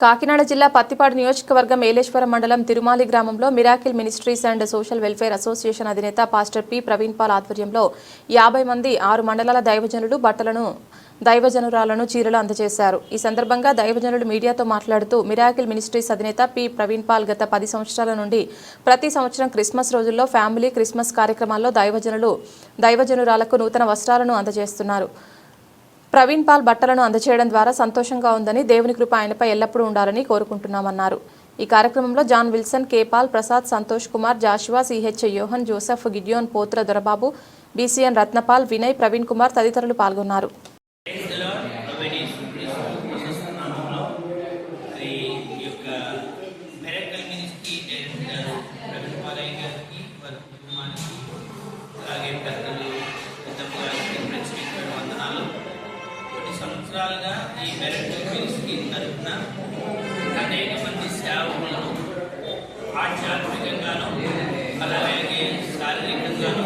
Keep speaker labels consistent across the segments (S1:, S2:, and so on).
S1: కాకినాడ జిల్లా పత్తిపాడు నియోజకవర్గం ఏలేశ్వరం మండలం తిరుమాలి గ్రామంలో miracle ministries and social welfare association అధినేత పాస్టర్ పి ప్రవీణ్ పాల్ ఆధ్వర్యంలో 50 మంది 6 మండలాల దైవజనులు దైవజనురాలను చీరలు అందజేశారు. ఈ సందర్భంగా దైవజనులు మీడియాతో మాట్లాడుతూ మిరాకిల్ మినిస్ట్రీస్ అధినేత పి ప్రవీణ్ పాల్ గత 10 సంవత్సరాల నుండి ప్రతి సంవత్సరం క్రిస్మస్ రోజుల్లో ఫ్యామిలీ క్రిస్మస్ కార్యక్రమాల్లో దైవజనురాలకు నూతన వస్త్రాలను అందజేస్తున్నారు. ప్రవీణ్ పాల్ బట్టలను అందజేయడం ద్వారా సంతోషంగా ఉందని, దేవుని కృప ఆయనపై ఎల్లప్పుడూ ఉండాలని కోరుకుంటున్నామన్నారు. ఈ కార్యక్రమంలో John Wilson, K Paul, Prasad, Santosh Kumar, Joshua, CH Yohan, Joseph, Gideon, Potra Dorababu, BCN Ratnapal, Vinay, Praveen Kumar తదితరులు పాల్గొన్నారు.
S2: సంవత్సరాలుగా ఈ మిరాకిల్ మినిస్ట్రీ తరఫున అనేక మంది సేవకులను ఆధ్యాత్మికంగాను అలాగే శారీరకంగాను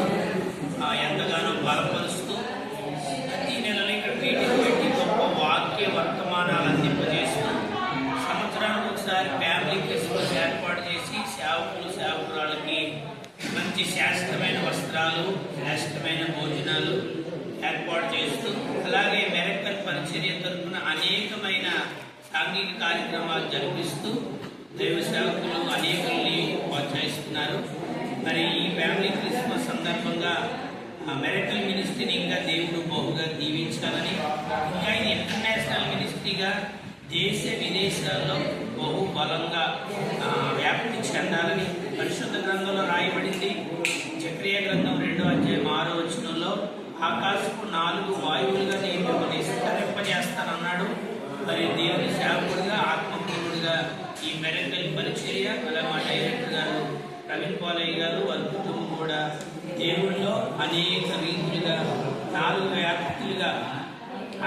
S2: ఎంతగానో బలపరుస్తూ ప్రతి నెలలో ఇక్కడ మీటింగ్ పెట్టి గొప్ప వాక్య వర్తమానాలు అందింపజేస్తూ సంవత్సరానికి ఒకసారి ఫ్యామిలీ క్రిస్మస్ ఏర్పాటు చేసి సేవకురాళ్ళకి మంచి శాశ్వతమైన వస్త్రాలు, శాశ్వతమైన భోజనాలు ఏర్పాటు చేస్తూ అలాగే మిరాకిల్ పరిచర్య తరఫున అనేకమైన సాంఘిక కార్యక్రమాలు జరిపిస్తూ దైవ సేవకులు అనేకుల్ని ప్రోత్సహిస్తున్నారు. మరి ఈ ఫ్యామిలీ క్రిస్మస్ సందర్భంగా మిరాకిల్ మినిస్ట్రీని ఇంకా దేవుడు బహుగా దీవించాలని, ఇంకా ఇది ఇంటర్నేషనల్ మినిస్ట్రీగా దేశ విదేశాల్లో బహు బలంగా వ్యాప్తి చెందాలని పరిశుద్ధ గ్రంథంలో రాయబడింది. జకరియా గ్రంథం 2వ అధ్యాయం 6వ వచనంలో ఆకాశపు 4 వాయువులుగా నేను మిమ్మల్ని విస్తరింపజేస్తానన్నాడు. మరి దేవుని సేవకుడిగా, ఆత్మపూర్ణుడిగా ఈ మిరాకిల్ పరిచర్య అలా మా డైరెక్టర్ గారు ప్రవీణ్ పాలయ్య గారు, వారి కుటుంబం కూడా దేవుడిలో అనేక రీతులుగా 4 వ్యాప్తులుగా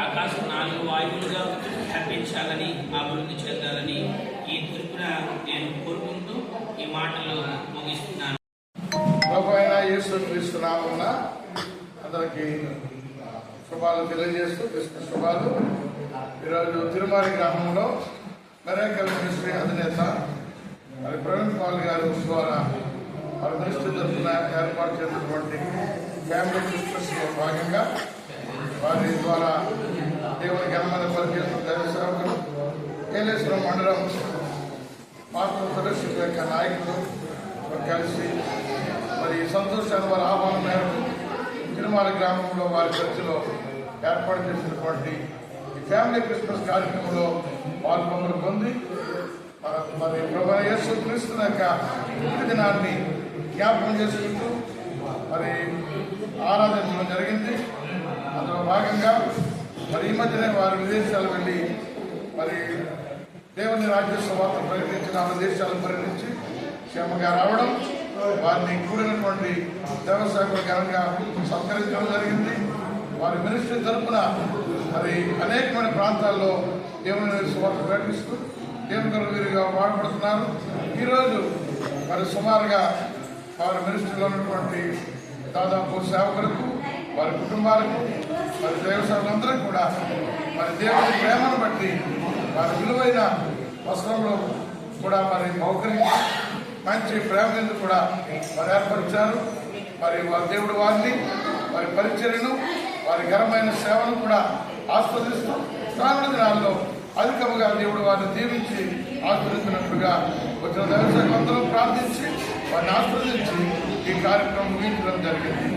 S2: ఆకాశం 4 వాయువులుగా కనిపించాలని, అభివృద్ధి చెందాలని ఈ తరపున నేను కోరుకుంటూ ఈ మాటలు ముగిస్తున్నాను.
S3: అందరికి శుభాలు తెలియజేస్తూ క్రిస్మస్ శుభాలు. ఈరోజు తిరుమాలి గ్రామంలో మిరాకిల్ మినిస్ట్రీ అధినేత మరి ప్రవీణ్ పాల్ గారు ద్వారా వారి మినిస్ట్రీ తరఫున ఏర్పాటు చేసినటువంటి ఫ్యామిలీ క్రిస్మస్లో భాగంగా వారి ద్వారా దేవుని ఘనమైన పనిచేసిన దైవ సేవకులు ఏలేశ్వరం మండలం మాతృ సదస్సు యొక్క నాయకులు కలిసి మరి సంతోషాన్ని వారి ఆహ్వానం మేరకు తిరుమాలి గ్రామంలో వారి చర్చిలో ఏర్పాటు చేసినటువంటి ఈ ఫ్యామిలీ క్రిస్మస్ కార్యక్రమంలో పాల్గొనలు పొంది మరి ప్రభువైన యేసు క్రీస్తు యొక్క పుట్టినదినాన్ని జ్ఞాపకం చేసుకుంటూ మరి ఆరాధించడం జరిగింది. అందులో భాగంగా మరి ఈ మధ్యనే వారు విదేశాలు వెళ్ళి మరి దేవుని రాజ్య సువార్త ప్రకటించిన దేశాలను పర్యటించి క్షేమంగా రావడం, వారిని కూడినటువంటి దేవసేవకులు ఘనంగా సత్కరించడం జరిగింది. వారి మినిస్ట్రీ తరఫున మరి అనేకమైన ప్రాంతాల్లో దేవుని సువార్త ప్రకటిస్తూ దేవుని కొరకు వీరుగా వాడబడుతున్నారు. ఈరోజు మరి సుమారుగా వారి మినిస్ట్రీలో ఉన్నటువంటి దాదాపు సేవకులకు, వారి కుటుంబాలకు, మరి దైవ సేవకులందరూ కూడా మరి దేవుని ప్రేమను బట్టి వారి విలువైన వస్త్రంలో కూడా మరి మౌకరించి మంచి ప్రేమను కూడా వారు ఏర్పరిచారు. మరి వారి దేవుడు వారిని, వారి పరిచర్యను, వారి ఘనమైన సేవను కూడా ఆస్వాదిస్తూ రానున్న దినాల్లో అధికముగా దేవుడు వారిని దీవించి ఆస్వాదించినట్లుగా వచ్చిన దైవసేవకులందరూ ప్రార్థించి వారిని ఆస్వాదించి ఈ కార్యక్రమం ముగించడం జరిగింది.